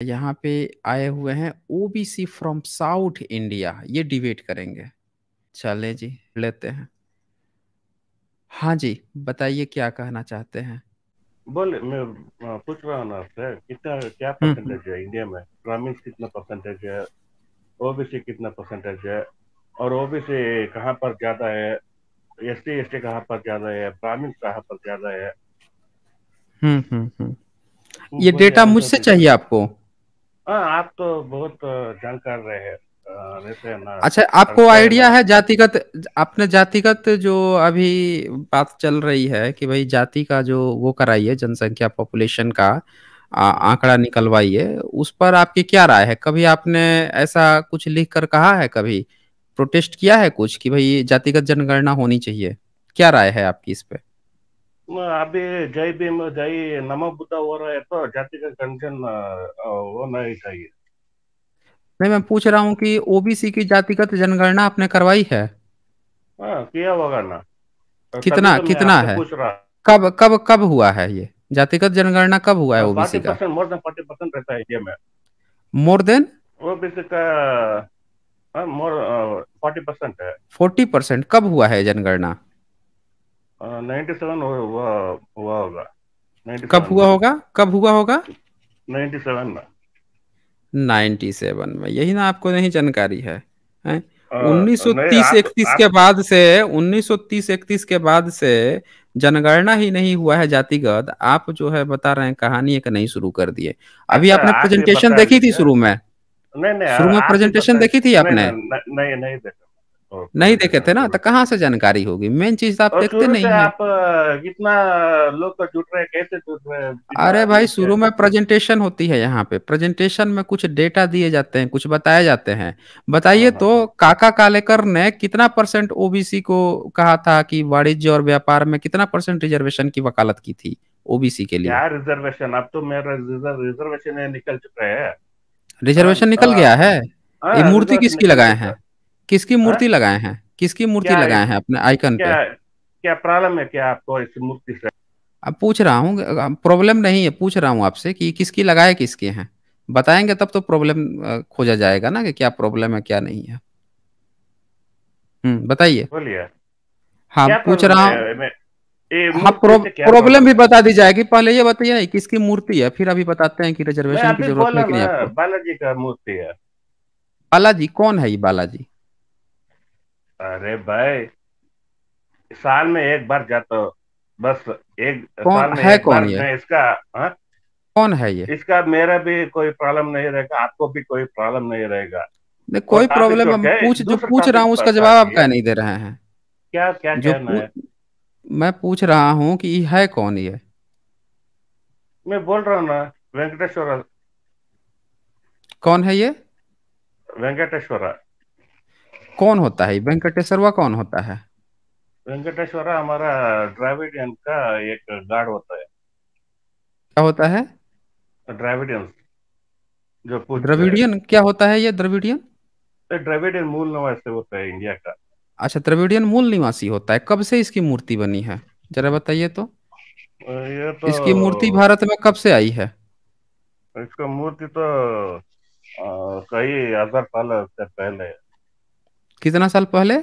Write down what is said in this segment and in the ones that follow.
यहाँ पे आए हुए हैं ओबीसी फ्रॉम साउथ इंडिया, ये डिबेट करेंगे। चले जी, लेते हैं। हाँ जी, बताइए क्या कहना चाहते हैं। बोले मैं पूछ रहा हूँ ना आपसे कितना क्या हम्म। परसेंटेज है इंडिया में ब्राह्मण कितना परसेंटेज है ओबीसी कितना परसेंटेज है और ओबीसी कहाँ पर ज्यादा है एसटी एसटी कहाँ पर ज्यादा है ब्राह्मण कहाँ पर ज्यादा है। हम्म। ये बोलिए डेटा आंसर मुझसे दीजिए। चाहिए आपको। हाँ आप तो बहुत जानकार रहे हैं रहते हैं ना अच्छा, आपको पढ़ते हैं आइडिया ना। है जातिगत, आपने जातिगत जो अभी बात चल रही है कि भाई जाति का जो वो कराइए, जनसंख्या पॉपुलेशन का हम्म। आंकड़ा निकलवाइए, उस पर आपकी क्या राय है? कभी आपने ऐसा कुछ लिख कर कहा है, कभी प्रोटेस्ट किया है कुछ कि भाई जातिगत जनगणना होनी चाहिए? क्या राय है आपकी इस पे? अभी जय भीम जय नमो बुद्धा हो रहा है तो जाति का कंसर्न वो नहीं चाहिए। नहीं, मैं पूछ रहा हूँ कि ओबीसी की जातिगत जनगणना आपने करवाई है? हाँ किया होगा ना तभी कितना तो मैं कितना आपसे है? पूछ रहा। कब कब कब हुआ है ये जातिगत जनगणना, कब हुआ है फोर्टी ओबीसी का? परसेंट मोर देन 40% रहता है इंडिया में। मोर देन वो भी इसका मोर 40% है। 40%? कब हुआ है जनगणना? 97 हुआ हुआ होगा। नाइन्टी कब सेवन हुआ में होगा? कब हुआ होगा? 97 में 97 में? यही ना आपको नहीं जानकारी है, हैं? नहीं 1930 31 आप के बाद से, 1930 31 के बाद से जनगणना ही नहीं हुआ है जातिगत। आप जो है बता रहे हैं कहानी एक नई शुरू कर दिए। अभी अच्छा आपने आप ही प्रेजेंटेशन बता देखी थी दीजिए। शुरू में? नहीं नहीं शुरू में आप ही प्रेजेंटेशन बता देखी थी नहीं आपने? नहीं नहीं नहीं देखा नहीं देखे प्रेजेंटेशन थे ना, शुरू तो से। कहाँ से जानकारी होगी? मेन चीज तो आप और देखते शुरू से नहीं है। आप कितना लोग तो जुट रहे कैसे जुट रहे बिना अरे भाई, न्यूज के। शुरू में प्रेजेंटेशन होती है, यहाँ पे प्रेजेंटेशन में कुछ डेटा दिए जाते हैं, कुछ बताए जाते हैं। हाँ बताइए हाँ तो, हाँ। काका कालेकर ने कितना परसेंट ओबीसी को कहा था कि वाणिज्य और व्यापार में कितना परसेंट रिजर्वेशन की वकालत की थी ओबीसी के लिए? क्या रिजर्वेशन अब तो मेरा रिजर्वेशन निकल चुका है। हाँ रिजर्वेशन निकल गया है? ये मूर्ति रिजर्वेशन किसकी निकल लगाए चुका हैं? है। किसकी हाँ मूर्ति लगाए हैं? किसकी मूर्ति क्या लगाए हैं अपने आइकन पे? क्या क्या प्रॉब्लम है क्या आपको इस मूर्ति से। अब पूछ रहा हूँ, प्रॉब्लम नहीं है, पूछ रहा हूँ आपसे कि किसकी लगाए, किसके हैं। बताएंगे तब तो प्रॉब्लम खोजा जाएगा ना, कि क्या प्रॉब्लम है क्या नहीं है। बताइए। बोलिए हाँ, क्या पूछ प्रॉब्लम रहा हूँ। है ये हाँ, मूर्ति से क्या प्रॉब्लम भी प्रॉब्लम है। बता दी जाएगी, पहले ये बताइए किसकी मूर्ति है, फिर अभी बताते हैं कि मैं रिजर्वेशन की अभी जरूरत है बोला कि नहीं ना आपको। बालाजी का मूर्ति है। बालाजी कौन है? ये बालाजी अरे भाई साल में एक बार जाता हूँ बस। एक कौन साल में है? एक कौन बार ये? मैं इसका हाँ कौन है ये? इसका मेरा भी कोई प्रॉब्लम नहीं रहेगा आपको भी कोई प्रॉब्लम नहीं रहेगा। नहीं, वो कोई टॉपिक प्रॉब्लम, छोड़ हम के जो दूसरा पूछ रहा टॉपिक हूँ उसका बता जवाब आप दिए। क्या नहीं दे रहे हैं? क्या क्या जो कहना है। मैं पूछ रहा हूँ कि ये है कौन ये? मैं बोल रहा हूँ ना वेंकटेश्वर। कौन है ये? वेंकटेश्वर कौन होता है वेंकटेश्वरवा? कौन होता है? वेंकटेश्वर हमारा द्राविडियन का एक गार्ड होता है। क्या होता है? द्राविडियंस जो पूछते हैं। द्रविडियन क्या होता है ये द्रविडियन? द्रविडियन मूल निवास से होता है इंडिया का। अच्छा, द्रविडियन मूल निवासी होता है। कब से इसकी मूर्ति बनी है, जरा बताइए तो। ये तो इसकी मूर्ति भारत में कब से आई है? इसका मूर्ति तो कई हजार साल से पहले। कितना साल पहले?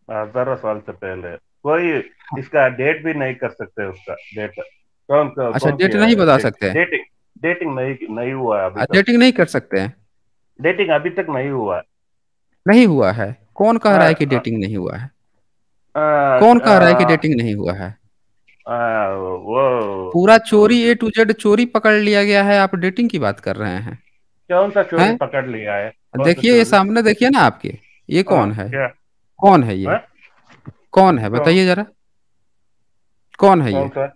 हजारों साल से पहले कोई इसका डेट भी नहीं कर सकते उसका डेट कौन अच्छा, कौन सी डेट नहीं है बता डेट सकते? डेटिंग डेटिंग नहीं नहीं हुआ है अभी तक। डेटिंग नहीं कर सकते हैं? डेटिंग अभी तक नहीं हुआ है। नहीं हुआ है? कौन कह आ, रहा है कि आ, डेटिंग नहीं हुआ है? आ, कौन कह रहा है कि आ, डेटिंग नहीं हुआ है? वो पूरा चोरी, ए टू जेड चोरी पकड़ लिया गया है, आप डेटिंग की बात कर रहे हैं? कौन सा चोरी हैं? पकड़ लिया है कौन सा देखिए ये चोरी। सामने, देखिए ना आपके, ये कौन है? क्या कौन है ये? हाँ? कौन है कौन बताइए जरा, कौन है कौन ये? सा।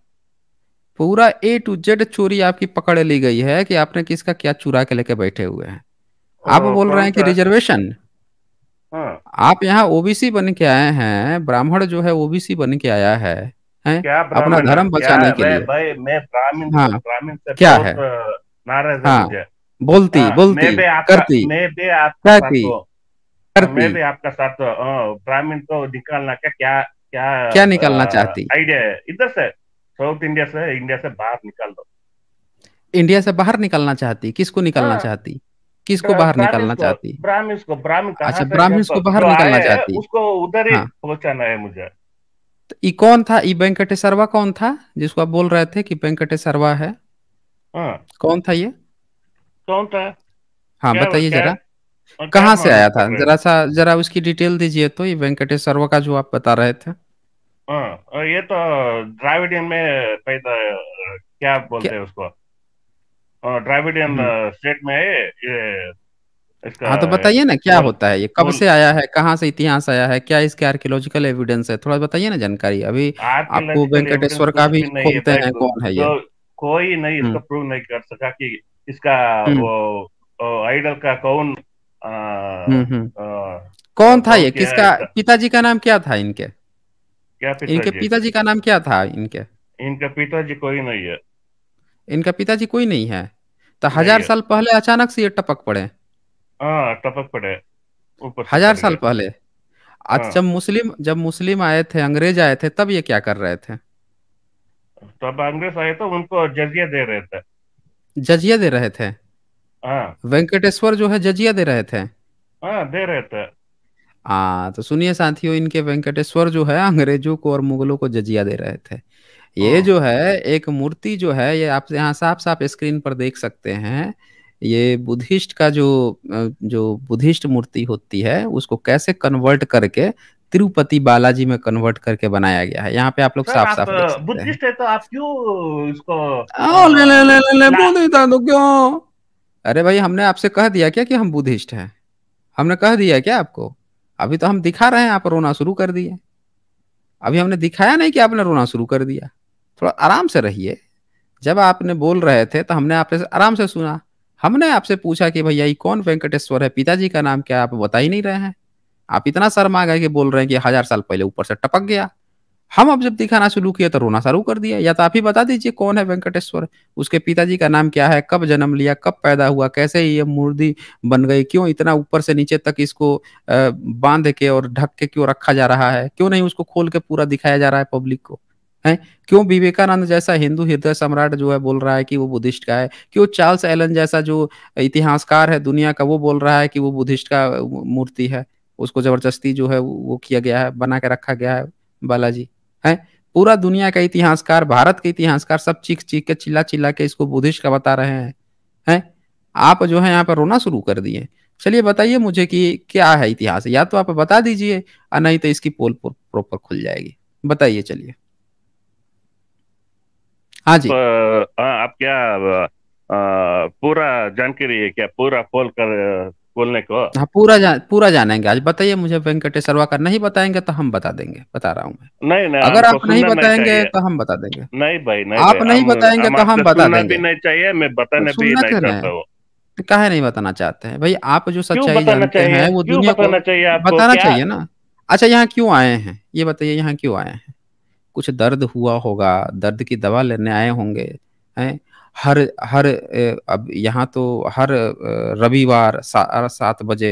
पूरा ए टू जेड चोरी आपकी पकड़ ली गई है कि आपने किसका क्या चुरा के लेके बैठे हुए हैं। आप बोल रहे कौन हैं कि सा। रिजर्वेशन। हाँ आप यहाँ ओबीसी बन के आए हैं, ब्राह्मण जो है ओबीसी बन के आया है क्या अपना ब्राह्मण है धर्म क्या बचाने के मैं लिए। भाई मैं हाँ, ब्राह्मण से क्या बहुत है? नाराज है हाँ, मुझे। बोलती बोलती करती मैं भी आपका साथ कहती हूँ। करती। मैं भी आपका साथ ब्राह्मण को निकालना का क्या क्या क्या निकालना चाहती? आइडिया है इधर से साउथ इंडिया से बाहर निकाल दो। इंडिया से बाहर निकलना चाहती? किसको निकलना हाँ, चाहती? किसको बाहर निकलना चाहती? ब्राह्मण कहाँ अच्छा, से ब्राह्मण्स जब को बाहर जो निकलना आए हैं चाहती। उसको उधर ही हाँ, पहुंचाना है मुझे। तो ई कौन था? ई वेंकटेश्वरवा कौन था जिसको आप बोल रहे थे कि वेंकटेश्वरवा है? हाँ, कौन था ये? कौन था? हाँ क्या बताइए क्या जरा। क्या कहाँ से मालूम आया कर था? रहे जरा हो? सा, जरा उसकी डिटेल दीजिए तो, ये वेंकटेश्वरवा का जो आप बता रहे थे। हाँ, और ये तो द्राविडियन में पैदा क्या क्या? बोलते हैं उसको, द्राविडियन हम्म। स्टेट में है ये, इसका हाँ तो बताइए ना क्या कुल होता है ये, कब कुल से आया है, कहाँ से इतिहास आया है, क्या इसके आर्कियोलॉजिकल एविडेंस है, थोड़ा बताइए ना जानकारी अभी। आपको आर्कियोलॉजिकल एविडेंस वेंकटेश्वर का कुछ भी भी नहीं है खोलते भाई। हैं, कौन है ये? जो कोई नहीं इसको हम्म। प्रूव नहीं कर सका कि इसका हम्म। वो आइडल का कौन हम्म। कौन था कौन ये, किया है किसका इसका। पिताजी का नाम क्या था इनके? क्या इनके पिताजी? पिताजी का नाम क्या था इनके? इनका पिताजी कोई नहीं है। इनका पिताजी कोई नहीं है? तो नहीं हजार है। साल पहले अचानक से ये टपक पड़े? हाँ, टपक पड़े, ऊपर से हजार पड़ साल गए। पहले? अच्छा, हाँ, जब मुस्लिम आए थे, अंग्रेज आए थे, तब ये क्या कर रहे थे? तब अंग्रेज आए तो उनको जजिया दे रहे थे। जजिया दे रहे थे? हाँ, वेंकटेश्वर जो है जजिया दे रहे थे? हाँ, दे रहे थे। तो सुनिए साथियों, इनके वेंकटेश्वर जो है अंग्रेजों को और मुगलों को जजिया दे रहे थे। ये हम्म। जो है एक मूर्ति जो है, ये आप यहाँ साफ साफ स्क्रीन पर देख सकते हैं। ये बुद्धिस्ट का जो बुद्धिस्ट मूर्ति होती है उसको कैसे कन्वर्ट करके तिरुपति बालाजी में कन्वर्ट करके बनाया गया है, यहाँ पे आप लोग सर, साफ आप साफ देख सकते हैं। बुद्धिस्ट है तो आप क्यों इसको ले ले ले ले ले ला। बुद्धि था तो क्यों? अरे भाई, हमने आपसे कह दिया क्या कि हम बुद्धिस्ट हैं? हमने कह दिया क्या आपको? अभी तो हम दिखा रहे हैं, आप रोना शुरू कर दिए। अभी हमने दिखाया नहीं कि आपने रोना शुरू कर दिया। थोड़ा आराम से रहिए। जब आपने बोल रहे थे तो हमने आपसे आराम से सुना। हमने आपसे पूछा कि भैया ये कौन वेंकटेश्वर है, पिताजी का नाम क्या है, आप बता ही नहीं रहे हैं। आप इतना शर्मा गए कि बोल रहे हैं कि हजार साल पहले ऊपर से टपक गया। हम अब जब दिखाना शुरू किए तो रोना शुरू कर दिया। या तो आप ही बता दीजिए कौन है वेंकटेश्वर, उसके पिताजी का नाम क्या है, कब जन्म लिया, कब पैदा हुआ, कैसे ये मूर्ति बन गई, क्यों इतना ऊपर से नीचे तक इसको बांध के और ढक के क्यों रखा जा रहा है, क्यों नहीं उसको खोल के पूरा दिखाया जा रहा है पब्लिक को? है क्यों विवेकानंद जैसा हिंदू हृदय सम्राट जो है बोल रहा है कि वो बुद्धिस्ट का है? क्यों चार्ल्स एलन जैसा जो इतिहासकार है दुनिया का, वो बोल रहा है कि वो बुद्धिस्ट का मूर्ति है? उसको जबरदस्ती जो है वो किया गया है, बना के रखा गया है बालाजी। है पूरा दुनिया का इतिहासकार, भारत के इतिहासकार सब चीख चीख के चिल्ला चिल्ला के इसको बुद्धिस्ट का बता रहे हैं। हैं आप जो है यहाँ पर रोना शुरू कर दिए। चलिए बताइए मुझे कि क्या है इतिहास, या तो आप बता दीजिए और नहीं तो इसकी पोल प्रॉपर खुल जाएगी। बताइए चलिए। हाँ जी। आप क्या पूरा जानकारी है क्या, पूरा खोल कर खोलने को? हाँ पूरा जानेंगे आज। बताइए मुझे वेंकटेश्वरवा का, नहीं बताएंगे तो हम बता देंगे, बता रहा हूँ मैं। नहीं नहीं, अगर हमको आप नहीं सुनना नहीं बताएंगे चाहिए। तो हम बता देंगे। नहीं भाई, नहीं भाई, आप नहीं बताएंगे हम तो हम आपसे बता सुनना भी देंगे। नहीं चाहिए, मैं तो बताने भी सुनना नहीं क्यों नहीं चाहता है? हूँ। तो काहे नहीं बताना चाहते हैं भाई? आप जो क्यों सच्चाई बताना जानते चाहिए, हैं वो क्यों दुनिया को बताना चाहिए आपको बताना क्या? चाहिए ना। अच्छा, यहाँ क्यों आए हैं ये बताइए, यहाँ क्यों आए हैं? कुछ दर्द हुआ होगा, दर्द की दवा लेने आए होंगे। हैं हर हर अब यहाँ तो हर रविवार 7 बजे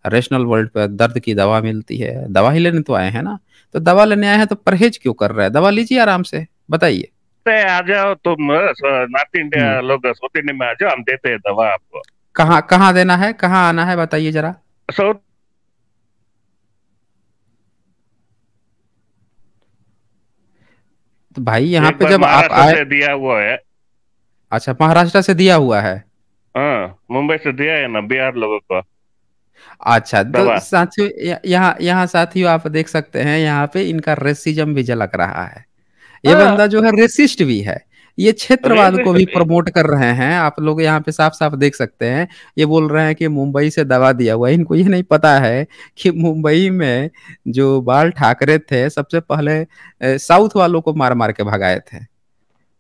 रेशनल वर्ल्ड पर दर्द की दवा मिलती है, दवा ही लेने तो आए हैं ना। तो दवा लेने आए हैं तो परहेज क्यों कर रहे हैं? दवा लीजिए आराम से, बताइए। ते आ जाओ तुम, नॉर्थ इंडिया हम्म। लोग साउथ इंडिया में आ जाओ, हम देते हैं दवा आपको। कहाँ कहाँ देना है, कहाँ आना है, बताइए जरा। साउथ तो भाई यहाँ एक पे बार जब आप महाराष्ट्र आए। से दिया हुआ है। अच्छा, महाराष्ट्र से दिया हुआ है? हाँ, मुंबई से दिया है ना बिहार लोगों को अच्छा, तो दवा। साथियों यहाँ यहाँ साथियों आप देख सकते हैं, यहाँ पे इनका रेसिज्म भी झलक रहा है। ये हाँ, बंदा जो है रेसिस्ट भी है। ये क्षेत्रवाद को रेसिस्ट। भी प्रमोट कर रहे हैं, आप लोग यहाँ पे साफ साफ देख सकते हैं। ये बोल रहे हैं कि मुंबई से दवा दिया हुआ है। इनको ये नहीं पता है कि मुंबई में जो बाल ठाकरे थे सबसे पहले साउथ वालों को मार मार के भगाए थे।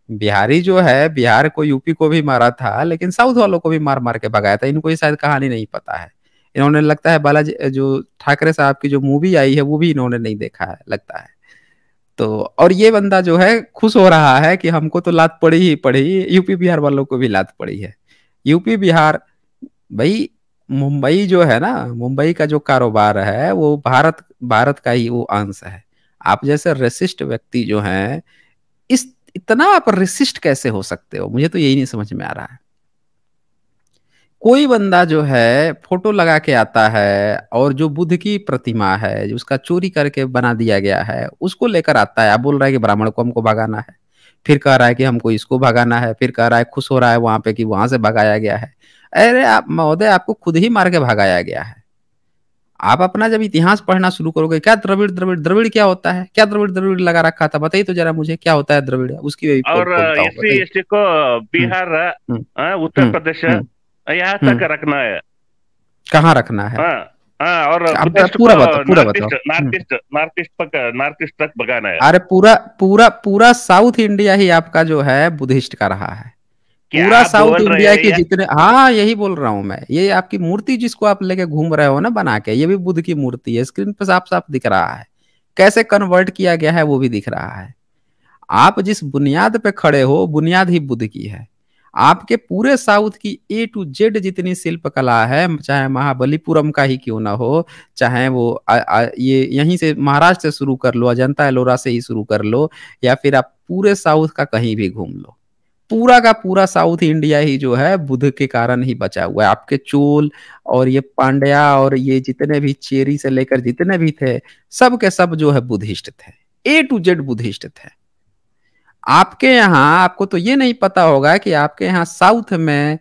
बिहारी जो है बिहार को, यूपी को भी मारा था, लेकिन साउथ वालों को भी मार मार के भगाया था। इनको ये शायद कहानी नहीं पता है। इन्होंने लगता है बालाजी जो ठाकरे साहब की जो मूवी आई है वो भी इन्होंने नहीं देखा है लगता है। तो और ये बंदा जो है खुश हो रहा है कि हमको तो लात पड़ी ही पड़ी, यूपी बिहार वालों को भी लात पड़ी है। यूपी बिहार, भाई मुंबई जो है ना, मुंबई का जो कारोबार है वो भारत भारत का ही वो अंश है। आप जैसे रेसिस्ट व्यक्ति जो हैं, इस इतना आप रेसिस्ट कैसे हो सकते हो, मुझे तो यही नहीं समझ में आ रहा है। कोई बंदा जो है फोटो लगा के आता है और जो बुद्ध की प्रतिमा है, जो उसका चोरी करके बना दिया गया है, उसको लेकर आता है। आप बोल रहा है कि ब्राह्मण को हमको भगाना है, फिर कह रहा है कि हमको इसको भगाना है, फिर कह रहा है खुश हो रहा है वहां पे कि वहां से भगाया गया है। अरे आप महोदय, आपको खुद ही मार के भगाया गया है। आप अपना जब इतिहास पढ़ना शुरू करोगे, क्या द्रविड़ द्रविड़ द्रविड़ क्या होता है, क्या द्रविड़ द्रविड़ लगा रखा था, बताइए तो जरा मुझे क्या होता है द्रविड़, उसकी भी पोल और खोलता हूँ, एससी बताइए। एसटी को हम्म बिहार, हम्म उत्तर हम्म प्रदेश, हम्म यहाँ तक हम्म रखना है। कहाँ रखना है? हाँ, हाँ, और आप बुद्धिस्ट को पूरा बताओ, पूरा नॉर्थ बताओ। ईस्ट, नॉर्थ ईस्ट तक भगाना है। अरे पूरा पूरा पूरा साउथ इंडिया ही आपका जो है बुद्धिस्ट का रहा है। पूरा क्या साउथ बोल रहे इंडिया हैं के ये? जितने, हाँ यही बोल रहा हूं मैं। ये आपकी मूर्ति जिसको आप लेके घूम रहे हो ना बना के, ये भी बुद्ध की मूर्ति है, स्क्रीन पे साफ साफ दिख रहा है। कैसे कन्वर्ट किया गया है वो भी दिख रहा है। आप जिस बुनियाद पे खड़े हो, बुनियाद ही बुद्ध की है। आपके पूरे साउथ की ए टू जेड जितनी शिल्प कला है, चाहे महाबलीपुरम का ही क्यों ना हो, चाहे वो ये यहीं से महाराष्ट्र से शुरू कर लो, अजंता एलोरा से ही शुरू कर लो, या फिर आप पूरे साउथ का कहीं भी घूम लो, पूरा का पूरा साउथ इंडिया ही जो है बुद्ध के कारण ही बचा हुआ है। आपके चोल और ये पांड्या और ये जितने भी चेरी से लेकर जितने भी थे, सब के सब जो है बुद्धिस्ट थे, ए टू जेड बुद्धिस्ट थे। आपके यहाँ, आपको तो ये नहीं पता होगा कि आपके यहाँ साउथ में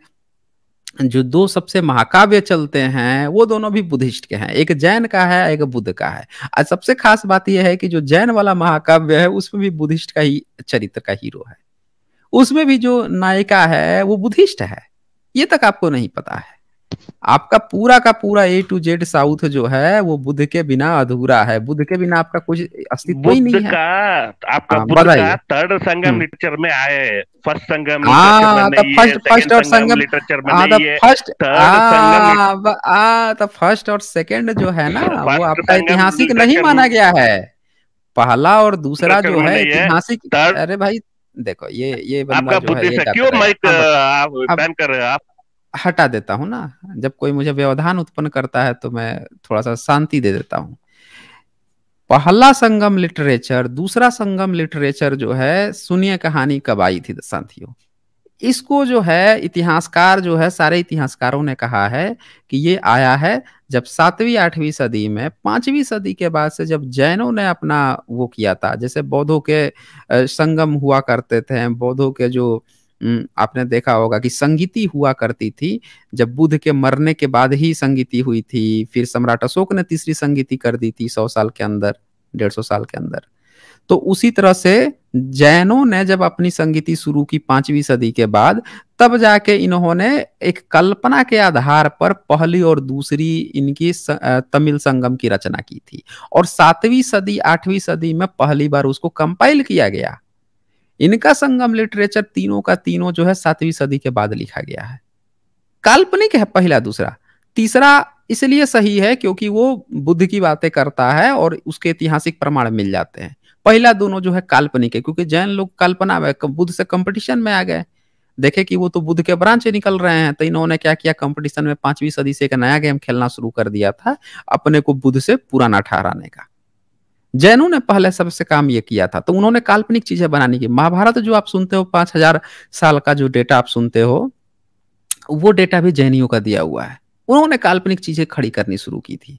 जो दो सबसे महाकाव्य चलते हैं वो दोनों भी बुद्धिस्ट के हैं, एक जैन का है एक बुद्ध का है। और सबसे खास बात यह है कि जो जैन वाला महाकाव्य है उसमें भी बुद्धिस्ट का ही चरित्र का हीरो है, उसमें भी जो नायिका है वो बुद्धिस्ट है। ये तक आपको नहीं पता है। आपका पूरा का पूरा ए टू जेड साउथ जो है वो बुद्ध के बिना अधूरा है, बुद्ध के बिना आपका कुछ अस्तित्व ही बुद्ध नहीं है। का, आपका हाँ बुद्ध का बताइए। थर्ड संगम हम्म लिटरेचर में आए है। फर्स्ट संगम लिटरेचर में हाँ तो नहीं है, फर्स्ट सेकंड फर्स्ट और संगम संगम, लिटरेचर में हाँ तो नहीं है। फर्स्ट, थर्ड संगम तो फर्स्ट और सेकंड जो है ना वो फर्स्ट आपका संगम ऐतिहासिक नहीं लिटरेचर माना गया है। पहला और दूसरा लिटरेचर जो में है नहीं है। ऐतिहासिक। थर्ड अरे भाई देखो, ये बंदा आपका जो है ये बुद्धिस्ट है, क्या क्यों करेगा, माइक अब आप अब बैन कर रहे हैं आप? हटा देता हूँ ना। जब कोई मुझे व्यवधान उत्पन्न करता है तो मैं थोड़ा सा शांति दे देता हूँ। पहला संगम लिटरेचर, दूसरा संगम लिटरेचर जो है, सुनिए कहानी कब आई थी साथियों। इसको जो है इतिहासकार जो है, सारे इतिहासकारों ने कहा है कि ये आया है जब 7वीं 8वीं सदी में, 5वीं सदी के बाद से जब जैनों ने अपना वो किया था। जैसे बौद्धों के संगम हुआ करते थे, बौद्धों के जो आपने देखा होगा कि संगीति हुआ करती थी। जब बुद्ध के मरने के बाद ही संगीति हुई थी, फिर सम्राट अशोक ने तीसरी संगीति कर दी थी 100 साल के अंदर, 150 साल के अंदर। तो उसी तरह से जैनों ने जब अपनी संगीति शुरू की 5वीं सदी के बाद, तब जाके इन्होंने एक कल्पना के आधार पर पहली और दूसरी इनकी तमिल संगम की रचना की थी। और 7वीं सदी 8वीं सदी में पहली बार उसको कंपाइल किया गया। इनका संगम लिटरेचर तीनों का तीनों जो है 7वीं सदी के बाद लिखा गया है। काल्पनिक है पहला, दूसरा, तीसरा इसलिए सही है क्योंकि वो बुद्ध की बातें करता है और उसके ऐतिहासिक प्रमाण मिल जाते हैं। पहला दोनों जो है काल्पनिक है, क्योंकि जैन लोग कल्पना में बुद्ध से कंपटीशन में आ गए। देखे कि वो तो बुद्ध के ब्रांच निकल रहे हैं, तो इन्होंने क्या किया, कंपटीशन में 5वीं सदी से एक नया गेम खेलना शुरू कर दिया था, अपने को बुद्ध से पुराना ठहराने का। जैनों ने पहले सबसे काम ये किया था, तो उन्होंने काल्पनिक चीजें बनाने की। महाभारत जो आप सुनते हो, 5000 साल का जो डेटा आप सुनते हो, वो डेटा भी जैनियों का दिया हुआ है। उन्होंने काल्पनिक चीजें खड़ी करनी शुरू की थी।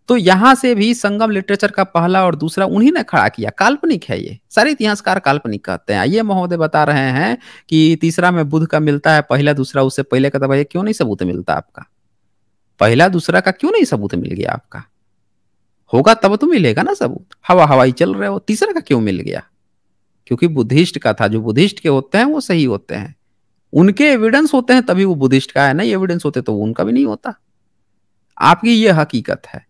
तो यहां से भी संगम लिटरेचर का पहला और दूसरा उन्हीं ने खड़ा किया। काल्पनिक है, ये सारे इतिहासकार काल्पनिक कहते हैं। ये महोदय बता रहे हैं कि तीसरा में बुद्ध का मिलता है, पहला दूसरा उससे पहले का, तब क्यों नहीं सबूत मिलता आपका? पहला दूसरा का क्यों नहीं सबूत मिल गया आपका? होगा तब तो मिलेगा ना सबूत। हवा हवाई चल रहे हो, तीसरा का क्यों मिल गया? क्योंकि बुद्धिस्ट का था। जो बुद्धिस्ट के होते हैं वो सही होते हैं, उनके एविडेंस होते हैं तभी वो बुद्धिस्ट का है, नहीं एविडेंस होते तो उनका भी नहीं होता। आपकी ये हकीकत है।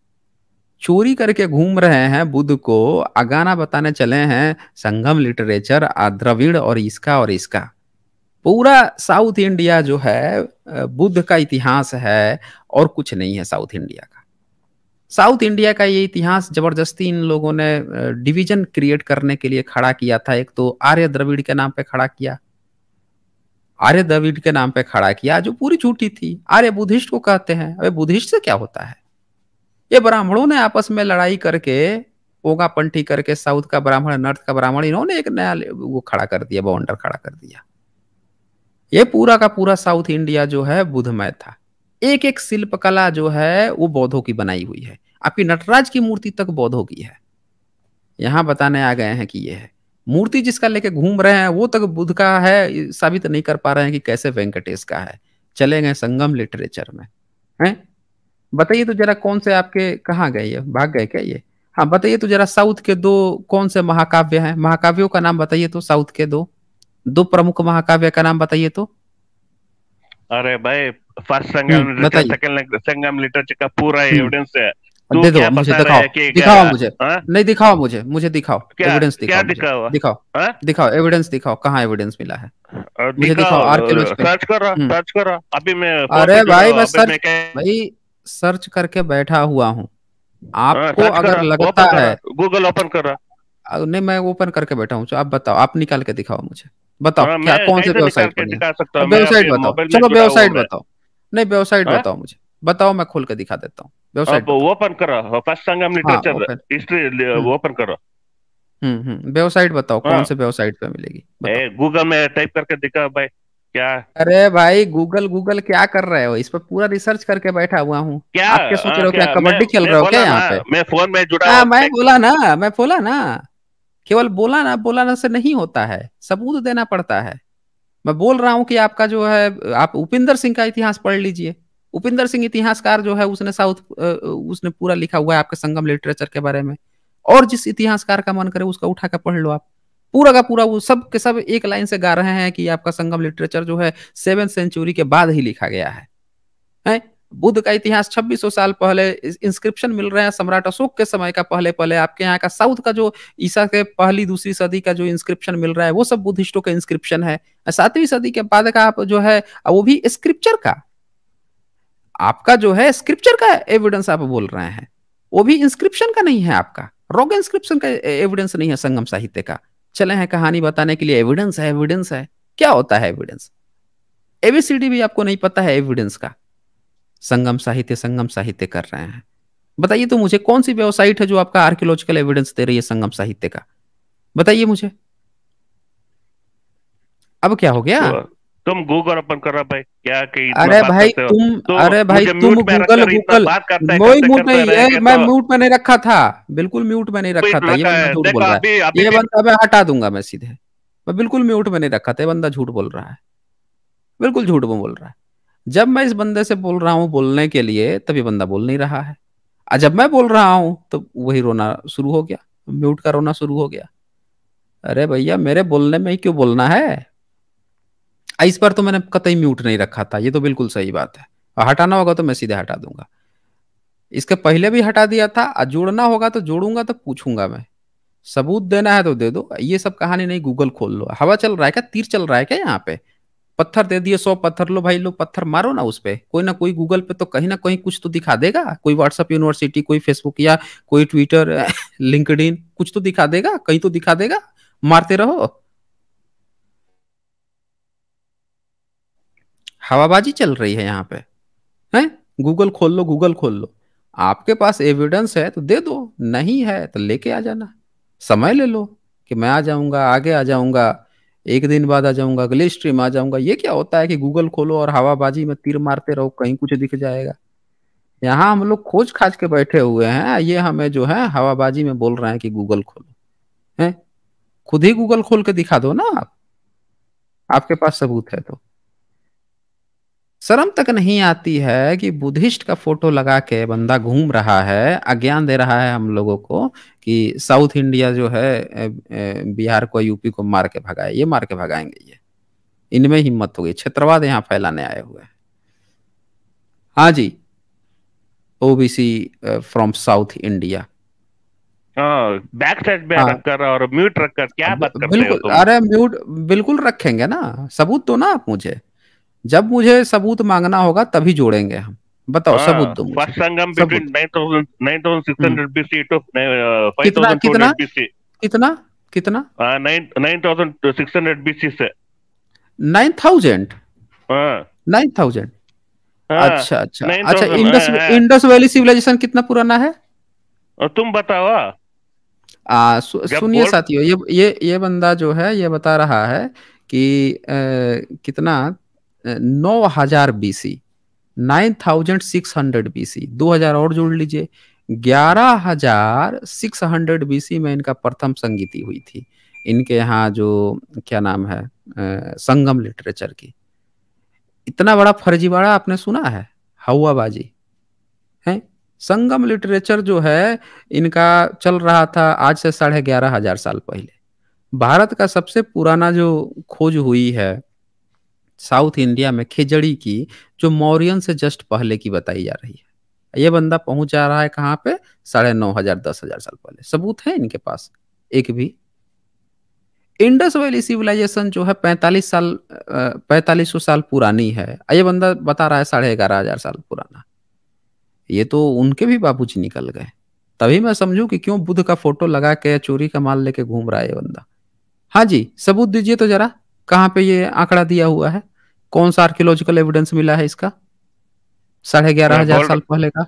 चोरी करके घूम रहे हैं बुद्ध को, अगाना बताने चले हैं संगम लिटरेचर, द्रविड़ और इसका पूरा साउथ इंडिया जो है बुद्ध का इतिहास है, और कुछ नहीं है साउथ इंडिया का। साउथ इंडिया का ये इतिहास जबरदस्ती इन लोगों ने डिवीजन क्रिएट करने के लिए खड़ा किया था। एक तो आर्य द्रविड़ के नाम पे खड़ा किया, आर्य द्रविड़ के नाम पे खड़ा किया, जो पूरी झूठी थी। आर्य बुद्धिस्ट को कहते हैं। अबे बुद्धिस्ट से क्या होता है? ये ब्राह्मणों ने आपस में लड़ाई करके ओगा पंथी करके साउथ का ब्राह्मण, नॉर्थ का ब्राह्मण, इन्होंने एक नया वो खड़ा कर दिया, बाउंडर खड़ा कर दिया। ये पूरा का पूरा साउथ इंडिया जो है बुद्धमय था। एक एक शिल्पकला जो है वो बौद्धों की बनाई हुई है। आपकी नटराज की मूर्ति तक बौद्धों की है। यहाँ बताने आ गए हैं कि ये है मूर्ति, जिसका लेके घूम रहे हैं वो तक बुद्ध का है, साबित नहीं कर पा रहे हैं कि कैसे वेंकटेश का है। चले गए संगम लिटरेचर में। हैं, बताइए तो जरा कौन से आपके कहाँ गए, ये भाग गए क्या ये? हाँ बताइए तो जरा साउथ के दो कौन से महाकाव्य हैं, महाकाव्यों का नाम बताइए तो, साउथ के दो दो प्रमुख महाकाव्य का नाम बताइए तो। अरे भाई, फर्स्ट संगम लिटरेचर, बताइए। सेकंड संगम लिटरेचर का पूरा हम्म एविडेंस है। तू दे दो क्या मुझे, बता रहा दिखाओ है कि दिखाओ मुझे। हाँ? नहीं दिखाओ मुझे, मुझे दिखाओ क्या एविडेंस, क्या दिखाओ मुझे। दिखा हुआ? दिखाओ, हाँ? दिखाओ एविडेंस, दिखाओ कहाँ एविडेंस मिला है। मुझे दिखाओ दिखाओ, आर्कियोलॉजी पे। सर्च कर रहा, सर्च कर रहा, अभी मैं फोन पे अरे जुड़ा भाई हूँ, मैं अभी सर्च, मैं क्या? भाई सर्च करके बैठा हुआ हूँ। आपको सर्च कर अगर रहा, लगता ओपन कर है, रहा, गूगल ओपन कर रहा। नहीं मैं ओपन करके बैठा हूँ, आप बताओ, आप निकाल के दिखाओ मुझे। बताओ हाँ, क्या, मैं कौन से कैसे निकाल वेबसाइट के पर है? दिखा सकता हूँ? अब मैं वेबसाइट अभी बताओ, मोबाइल में चलो जुड़ा हुआ वेबसाइट मैं। बताओ। नहीं वेबसाइट हाँ? बताओ मुझे, बताओ मैं खोल के दिखा देता हूँ, वेबसाइट अब बताओ। ओपन कर रहा, फर्स्ट संगम हाँ लिटरेचर ओपन। हिस्ट्री हम्म ओपन कर रहा। वेबसाइट बताओ, कौन हाँ, से वेबसाइट पे मिलेगी बताओ। गूगल में टाइप करके दिखा भाई क्या? अरे भाई गूगल गूगल क्या कर रहे हो, इस पर पूरा रिसर्च करके बैठा हुआ हूँ। क्या? आप क्या सोच रहे हो, क्या क्या कबड्डी खेल मैं रहे हो क्या बोला ना, यहाँ पे? मैं फोन में जुड़ा हाँ हुआ मैं मैं। बोला ना, मैं बोला ना, केवल बोला ना, बोलाना से नहीं होता है, सबूत देना पड़ता है। मैं बोल रहा हूँ कि आपका जो है, आप उपिंदर सिंह का इतिहास पढ़ लीजिए। उपिंदर सिंह इतिहासकार जो है, उसने उसने पूरा लिखा हुआ है आपके संगम लिटरेचर के बारे में। और जिस इतिहासकार का मन करे उसका उठा कर पढ़ लो आप। पूरा का पूरा वो सब के सब एक लाइन से गा रहे हैं कि आपका संगम लिटरेचर जो है 7th सेंचुरी के बाद ही लिखा गया है। बुद्ध का इतिहास 2600 साल पहले इंस्क्रिप्शन मिल रहे हैं सम्राट अशोक के समय का, पहले पहले आपके यहाँ का साउथ का जो ईसा के पहली दूसरी सदी का जो इंस्क्रिप्शन मिल रहा है वो सब बुद्धिस्टों का इंस्क्रिप्शन है। 7वीं सदी के बाद का आप जो है वो भी स्क्रिप्चर का, आपका जो है स्क्रिप्चर का एविडेंस आप बोल रहे हैं, वो भी इंस्क्रिप्शन का नहीं है आपका, रॉग इंस्क्रिप्शन का एविडेंस नहीं है संगम साहित्य का। चले हैं कहानी बताने के लिए एविडेंस है, एविडेंस है, क्या होता है एविडेंस? एबीसीडी भी आपको नहीं पता है एविडेंस का। संगम साहित्य, संगम साहित्य कर रहे हैं। बताइए तो मुझे कौन सी वेबसाइट है जो आपका आर्कियोलॉजिकल एविडेंस दे रही है संगम साहित्य का? बताइए मुझे। अब क्या हो गया? तो तुम गूगल ओपन कर रहा भाई, क्या कि इतना अरे बात भाई करते हो? तुम, तो अरे भाई मुझे तुम म्यूट में गूगल रखकर इतना गूगल, बात करते कोई करते म्यूट करते नहीं है, रहेंगे मैं तो? म्यूट में नहीं रखा था, बिल्कुल म्यूट में नहीं रखा था, ये लगा बंदा है, झूठ बोल देखो रहा है। अभी अभी ये भी। बंदा, मैं हटा दूंगा मैं सीधे, मैं बिल्कुल म्यूट में नहीं रखा था, ये बंदा झूठ बोल रहा है, बिल्कुल झूठ बोल रहा है। जब मैं इस बंदे से बोल रहा हूँ बोलने के लिए, तब ये बंदा बोल नहीं रहा है। और जब मैं बोल रहा हूँ तो वही रोना शुरू हो गया, म्यूट का रोना शुरू हो गया। अरे भैया मेरे बोलने में ही क्यों बोलना है? इस पर तो मैंने कतई म्यूट नहीं रखा था, ये तो बिल्कुल सही बात है। और हटाना होगा तो मैं सीधे हटा दूंगा, इसके पहले भी हटा दिया था। और जोड़ना होगा तो जोड़ूंगा, तो पूछूंगा मैं, सबूत देना है तो दे दो। ये सब कहानी नहीं, गूगल खोल लो। हवा चल रहा है क्या, तीर चल रहा है क्या यहाँ पे? पत्थर दे दिए 100 पत्थर, लो भाई लो पत्थर मारो ना उस पे, कोई ना कोई गूगल पे तो कहीं ना कहीं कुछ तो दिखा देगा, कोई व्हाट्सएप यूनिवर्सिटी, कोई फेसबुक या कोई ट्विटर लिंक्डइन, कुछ तो दिखा देगा, कहीं तो दिखा देगा। मारते रहो, हवाबाजी चल रही है यहाँ पे। हैं, गूगल खोल लो, गूगल खोल लो। आपके पास एविडेंस है तो दे दो, नहीं है तो लेके आ जाना। समय ले लो कि मैं आ जाऊंगा, आगे आ जाऊंगा, एक दिन बाद आ जाऊंगा, अगली स्ट्रीम आ जाऊंगा। ये क्या होता है कि गूगल खोलो और हवाबाजी में तीर मारते रहो, कहीं कुछ दिख जाएगा? यहाँ हम लोग खोज खाज के बैठे हुए हैं, ये हमें जो है हवाबाजी में बोल रहे हैं कि गूगल खोलो। हैं, खुद ही गूगल खोल के दिखा दो ना आप, आपके पास सबूत है तो। शर्म तक नहीं आती है कि बुद्धिस्ट का फोटो लगा के बंदा घूम रहा है, अज्ञान दे रहा है हम लोगों को कि साउथ इंडिया जो है बिहार को, यूपी को मार के भगाए, ये मार के भगाएंगे ये। इनमें हिम्मत हो गई, क्षेत्रवाद यहाँ फैलाने आए हुए हैं। हाँ जी, ओबीसी फ्रॉम साउथ इंडिया। हाँ, बैक साइड में हाँ रखकर और म्यूट रखकर क्या बात करते हो बिल्कुल, तुम? अरे म्यूट बिल्कुल रखेंगे ना, सबूत दो ना आप मुझे। जब मुझे सबूत मांगना होगा तभी जोड़ेंगे हम। बताओ सबूत हाँ, दो मुझे, फर्स्ट संगम बिटवीन सबूत। 9000 हम्म 9600 BC to कितना कितना 5200 BC। कितना कितना? 9600 BC से। 9,000? हाँ 9,000? हाँ, अच्छा अच्छा अच्छा, 9000 इंडस है। इंडस वैली सिविलाइजेशन कितना पुराना है? और तुम बताओ। जब सुनिए गोल्ड साथियों, ये बंदा जो है ये बता रहा है कि कितना 9,000 BC, 9,600 BC, 2,000 और जोड़ लीजिए, 11,600 BC में इनका प्रथम संगीति हुई थी। इनके यहाँ जो क्या नाम है संगम लिटरेचर की। इतना बड़ा फर्जीवाड़ा आपने सुना है? हवाबाजी है। संगम लिटरेचर जो है इनका चल रहा था आज से 11,500 साल पहले। भारत का सबसे पुराना जो खोज हुई है साउथ इंडिया में खिजड़ी की, जो मौर्यन से जस्ट पहले की बताई जा रही है। ये बंदा पहुंच जा रहा है कहाँ पे? 9,500 10,000 साल पहले। सबूत है इनके पास एक भी? इंडस वैली सिविलाइजेशन जो है 4500 साल पुरानी है, ये बंदा बता रहा है 11,500 साल पुराना। ये तो उनके भी बाबूजी निकल गए। तभी मैं समझू कि क्यों बुद्ध का फोटो लगा के चोरी का माल लेके घूम रहा है ये बंदा। हाँ जी, सबूत दीजिए तो जरा, कहाँ पे ये आंकड़ा दिया हुआ है? कौन सा आर्कियोलॉजिकल एविडेंस मिला है इसका 11,500 मैं साल पहले का?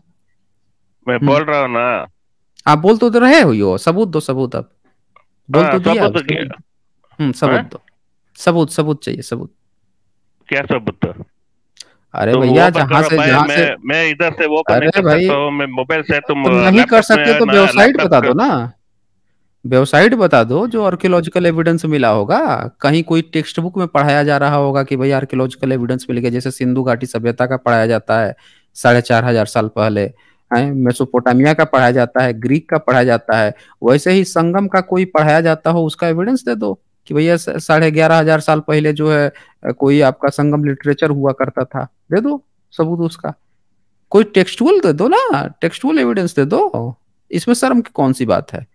हम्म। बोल रहा हूँ ना। आप बोल तो रहे हो, यो सबूत दो, सबूत अब बोल हाँ, तो दिया, अब सबूत सबूत। सबूत हाँ? दो। सबूत, सबूत चाहिए, सबूत। क्या सबूत? अरे तुम वो भैया, पर जहां करो से भाई, जहां से मैं इधर से वो पर नहीं अरे कर भाई, सकता हूँ, मैं मोबाइल से, तुम तो नहीं कर लैपटॉप में सकते है तो ना, वेबसाइट लैपटॉप बता का। दो ना। वेबसाइट बता दो जो आर्कियोलॉजिकल एविडेंस मिला होगा। कहीं कोई टेक्स्ट बुक में पढ़ाया जा रहा होगा कि भाई आर्कियोलॉजिकल एविडेंस मिल गया, जैसे सिंधु घाटी सभ्यता का पढ़ाया जाता है 4,500 साल पहले है, मेसोपोटामिया का पढ़ाया जाता है, ग्रीक का पढ़ाया जाता है। वैसे ही संगम का कोई पढ़ाया जाता हो, उसका एविडेंस दे दो कि भैया 11,500 साल पहले जो है कोई आपका संगम लिटरेचर हुआ करता था। दे दो सबूत उसका। कोई टेक्सटुअल दे दो ना, टेक्सटुअल एविडेंस दे दो। इसमें शर्म की कौन सी बात है?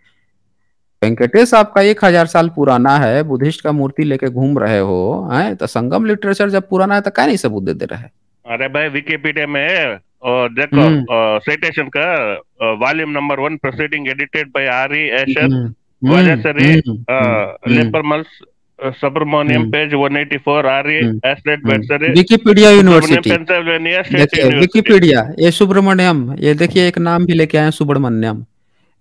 वेंकटेश आपका 1,000 साल पुराना है, बुद्धिस्ट का मूर्ति लेके घूम रहे हो हैं, तो संगम लिटरेचर जब पुराना है तो क्या नहीं सबूत दे दे रहे? अरे भाई, विकिपीडिया में है, और देखो हम्म। साइटेशन का, volume number 1, proceeding edited by R E Asher hmm. Hmm. वाजासरी हम्म। हम्म। हम्म। लेपरमल्स Subramaniam, hmm. Page 184, R E एस्लेट वेटसरी, Wikipedia Subramaniam, university. Pennsylvania State देखिए यूनिवर्सिटी। विकिपीडिया, ये सुब्रमण्यम, ये देखिए एक नाम भी लेके आए हैं, सुब्रमण्यम।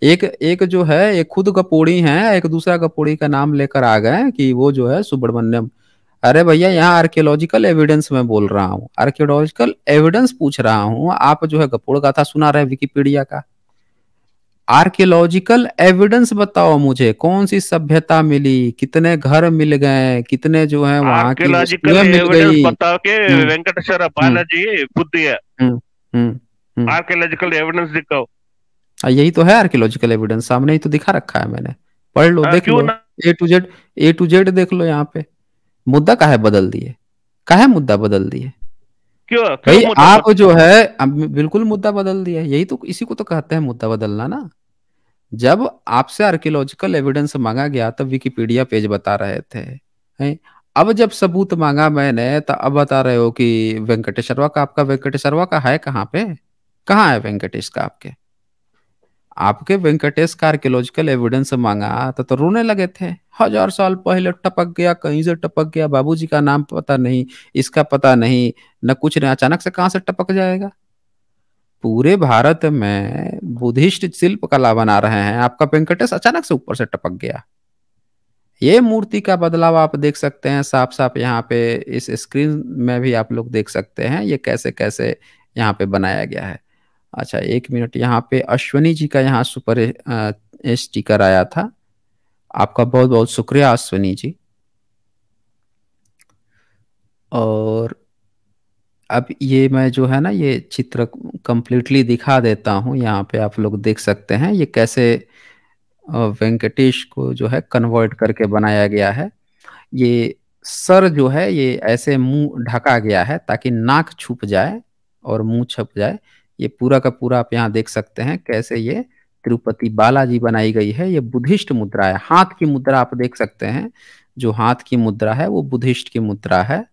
एक एक जो है एक खुद गपोड़ी हैं, एक दूसरा गपोड़ी का नाम लेकर आ गए कि वो जो है सुब्रमण्यम। अरे भैया, यहाँ आर्कियोलॉजिकल एविडेंस में बोल रहा हूँ, आर्कियोलॉजिकल एविडेंस पूछ रहा हूँ, आप जो है गपोड़ गाथा सुना रहे विकिपीडिया का। आर्कियोलॉजिकल एविडेंस बताओ मुझे, कौन सी सभ्यता मिली, कितने घर मिल गए, कितने जो है वहां की आर्कियोलॉजिकल वस्तुएं मिल एविडेंस गई। बताओ के हम्म। वेंकटेश्वर हम्म। बालाजी बुद्धि है। हम्म। हम्म। हम्म। आर्कियोलॉजिकल एविडेंस दिखाओ। यही तो है आर्कियोलॉजिकल एविडेंस, सामने ही तो दिखा रखा है मैंने। पढ़ लो, देख क्यों लो। ना? A to Z, A to Z देख लो यहाँ पे। मुद्दा काहे बदल दिए? काहे मुद्दा बदल दिए? क्यों क्यों भाई मुद्दा आप जो है बिल्कुल मुद्दा बदल दिया, यही तो इसी को तो कहते हैं मुद्दा बदलना ना। जब आपसे आर्कियोलॉजिकल एविडेंस मांगा गया तब विकिपीडिया पेज बता रहे थे हैं? अब जब सबूत मांगा मैंने तो अब बता रहे हो कि वेंकटेश्वरवा का, आपका वेंकटेश्वरवा का है कहाँ पे? कहाँ है वेंकटेश का आपके? आपके वेंकटेश का आर्कियोलॉजिकल एविडेंस मांगा तो रोने लगे थे। 1,000 साल पहले टपक गया, कहीं से टपक गया, बाबूजी का नाम पता नहीं, इसका पता नहीं, न कुछ नहीं, अचानक से कहाँ से टपक जाएगा? पूरे भारत में बुद्धिस्ट शिल्प कला बना रहे हैं, आपका वेंकटेश अचानक से ऊपर से टपक गया। ये मूर्ति का बदलाव आप देख सकते हैं साफ साफ यहाँ पे, इस स्क्रीन में भी आप लोग देख सकते हैं ये कैसे कैसे यहाँ पे बनाया गया है। अच्छा, 1 मिनट, यहाँ पे अश्वनी जी का यहाँ सुपर स्टिकर आया था। आपका बहुत बहुत शुक्रिया अश्वनी जी। और अब ये मैं जो है ना ये चित्र कंप्लीटली दिखा देता हूँ, यहाँ पे आप लोग देख सकते हैं ये कैसे वेंकटेश को जो है कन्वर्ट करके बनाया गया है। ये सर जो है ये ऐसे मुंह ढका गया है ताकि नाक छुप जाए और मुंह छुप जाए। ये पूरा का पूरा आप यहाँ देख सकते हैं कैसे ये तिरुपति बालाजी बनाई गई है। ये बुद्धिस्ट मुद्रा है, हाथ की मुद्रा आप देख सकते हैं। जो हाथ की मुद्रा है वो बुद्धिस्ट की मुद्रा है।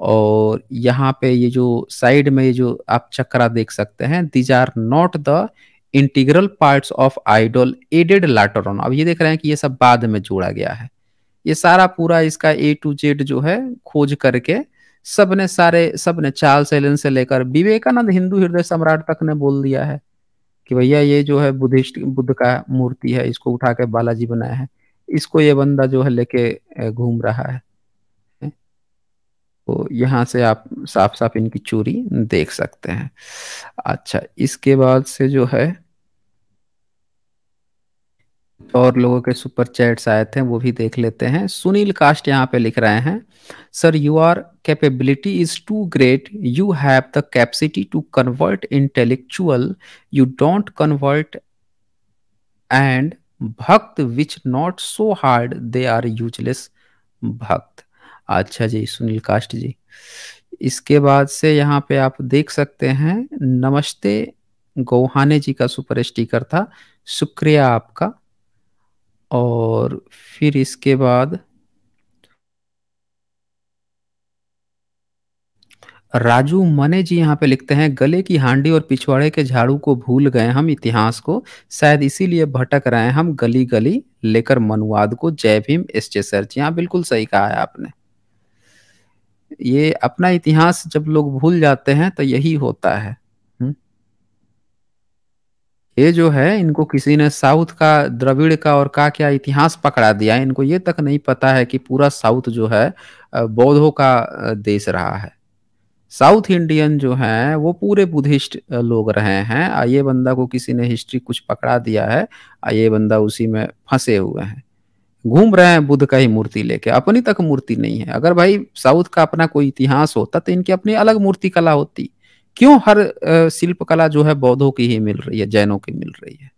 और यहाँ पे ये जो साइड में ये जो आप चक्रा देख सकते हैं, these are not the integral parts of idol added later on. अब ये देख रहे हैं कि ये सब बाद में जोड़ा गया है। ये सारा पूरा इसका A to Z जो है खोज करके सबने, सारे सबने, चार्ल्स एलन से लेकर विवेकानंद हिंदू हृदय सम्राट तक ने बोल दिया है कि भैया ये जो है बुद्धिस्ट बुद्ध का मूर्ति है, इसको उठा के बालाजी बनाया है, इसको ये बंदा जो है लेके घूम रहा है। तो यहाँ से आप साफ साफ इनकी चोरी देख सकते हैं। अच्छा, इसके बाद से जो है और लोगों के सुपर चैट्स आए थे, वो भी देख लेते हैं। सुनील कास्ट यहाँ पे लिख रहे हैं, sir you are capability is too great, you have the capacity to convert intellectual, you don't convert, and bhakt which not so hard they are useless bhakt. अच्छा जी सुनील कास्ट जी। इसके बाद से यहाँ पे आप देख सकते हैं, नमस्ते गौहाने जी का सुपर स्टिकर था, शुक्रिया आपका। और फिर इसके बाद राजू मने जी यहाँ पे लिखते हैं, गले की हांडी और पिछवाड़े के झाड़ू को भूल गए हम इतिहास को, शायद इसीलिए भटक रहे हैं हम गली गली लेकर मनुवाद को। जय भीम एसजे सर जी। हाँ बिल्कुल सही कहा है आपने। ये अपना इतिहास जब लोग भूल जाते हैं तो यही होता है। ये जो है इनको किसी ने साउथ का द्रविड़ का और का क्या इतिहास पकड़ा दिया, इनको ये तक नहीं पता है कि पूरा साउथ जो है बौद्धों का देश रहा है। साउथ इंडियन जो है वो पूरे बुद्धिस्ट लोग रहे हैं। ये बंदा को किसी ने हिस्ट्री कुछ पकड़ा दिया है, ये बंदा उसी में फंसे हुए हैं, घूम रहे हैं बुद्ध का ही मूर्ति लेके, अपनी तक मूर्ति नहीं है। अगर भाई साउथ का अपना कोई इतिहास होता तो इनकी अपनी अलग मूर्ति कला होती। क्यों हर शिल्प कला जो है बौद्धों की ही मिल रही है, जैनों की मिल रही है?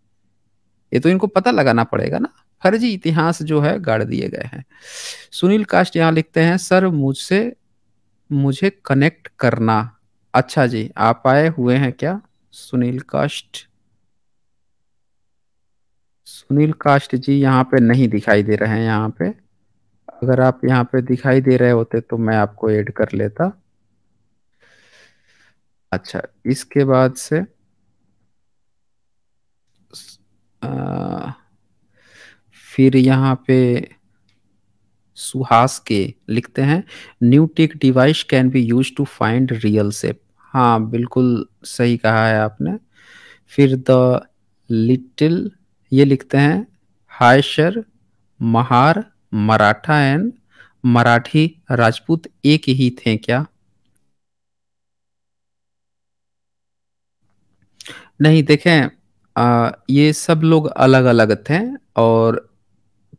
ये तो इनको पता लगाना पड़ेगा ना। फर्जी इतिहास जो है गाड़ दिए गए हैं। सुनील कास्ट यहाँ लिखते हैं, सर मुझे कनेक्ट करना। अच्छा जी, आप आए हुए हैं क्या सुनील कास्ट? सुनील कास्ट जी यहाँ पे नहीं दिखाई दे रहे हैं यहाँ पे। अगर आप यहाँ पे दिखाई दे रहे होते तो मैं आपको ऐड कर लेता। अच्छा, इसके बाद से आ, फिर यहाँ पे सुहास के लिखते हैं, new tech device can be use to find real shape. हाँ बिल्कुल सही कहा है आपने। फिर द लिटिल ये लिखते हैं, hi sir, Mahar Maratha and Marathi Rajput एक ही थे क्या? नहीं देखें, ये सब लोग अलग अलग थे, और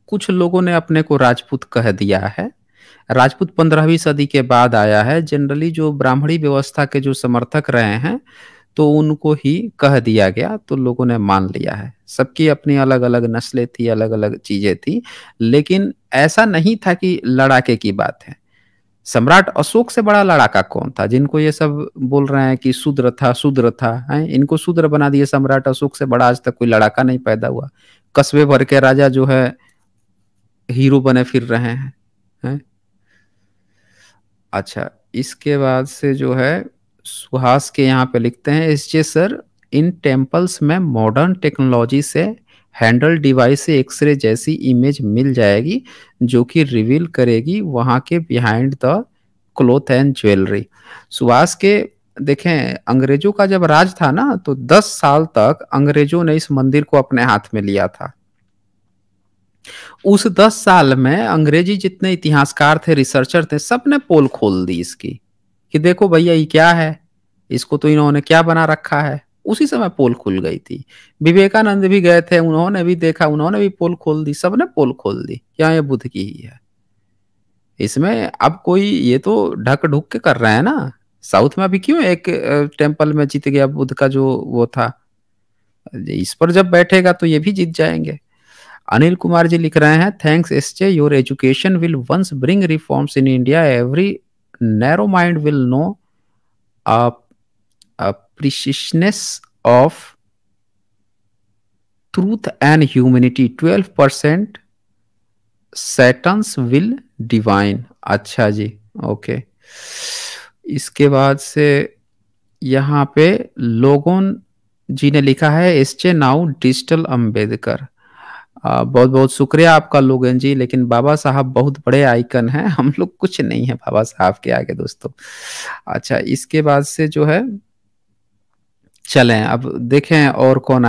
कुछ लोगों ने अपने को राजपूत कह दिया है। राजपूत 15वीं सदी के बाद आया है। जनरली जो ब्राह्मणी व्यवस्था के जो समर्थक रहे हैं तो उनको ही कह दिया गया, तो लोगों ने मान लिया है। सबकी अपनी अलग अलग नस्लें थी, अलग अलग चीजें थी, लेकिन ऐसा नहीं था कि लड़ाके की बात है। सम्राट अशोक से बड़ा लड़ाका कौन था? जिनको ये सब बोल रहे हैं कि शूद्र था है, इनको शूद्र बना दिए। सम्राट अशोक से बड़ा आज तक कोई लड़ाका नहीं पैदा हुआ। कस्बे भर के राजा जो है हीरो बने फिर रहे हैं। अच्छा, इसके बाद से जो है सुहास के यहाँ पे लिखते हैं, एसजे सर, इन टेम्पल्स में मॉडर्न टेक्नोलॉजी से हैंडल डिवाइस से एक्सरे जैसी इमेज मिल जाएगी जो कि रिवील करेगी वहां के behind the cloth and jewellery. Suhas के देखें, अंग्रेजों का जब राज था ना तो 10 साल तक अंग्रेजों ने इस मंदिर को अपने हाथ में लिया था। उस 10 साल में अंग्रेजी जितने इतिहासकार थे, रिसर्चर थे, सबने पोल खोल दी इसकी कि देखो भैया ये क्या है, इसको तो इन्होंने क्या बना रखा है। उसी समय पोल खुल गई थी। विवेकानंद भी गए थे, उन्होंने भी देखा, उन्होंने भी पोल खोल दी, सबने पोल खोल दी, क्या ये बुद्ध की ही है। इसमें अब कोई ये तो ढक ढुक के कर रहे हैं ना। साउथ में अभी क्यों एक टेम्पल में जीत गया बुद्ध का जो वो था, इस पर जब बैठेगा तो ये भी जीत जाएंगे। अनिल कुमार जी लिख रहे हैं, thanks SJ, your education will once bring reforms in India, every narrow mind will know preciseness of truth and humanity, 12% satans will divine. अच्छा जी, ओके। इसके बाद से यहाँ पे लोगों जी ने लिखा है, एसजे नाउ डिजिटल अम्बेडकर। बहुत बहुत शुक्रिया आपका लोगन जी, लेकिन बाबा साहब बहुत बड़े आइकन हैं, हम लोग कुछ नहीं है बाबा साहब के आगे दोस्तों। अच्छा, इसके बाद से जो है चलें अब देखें और कौन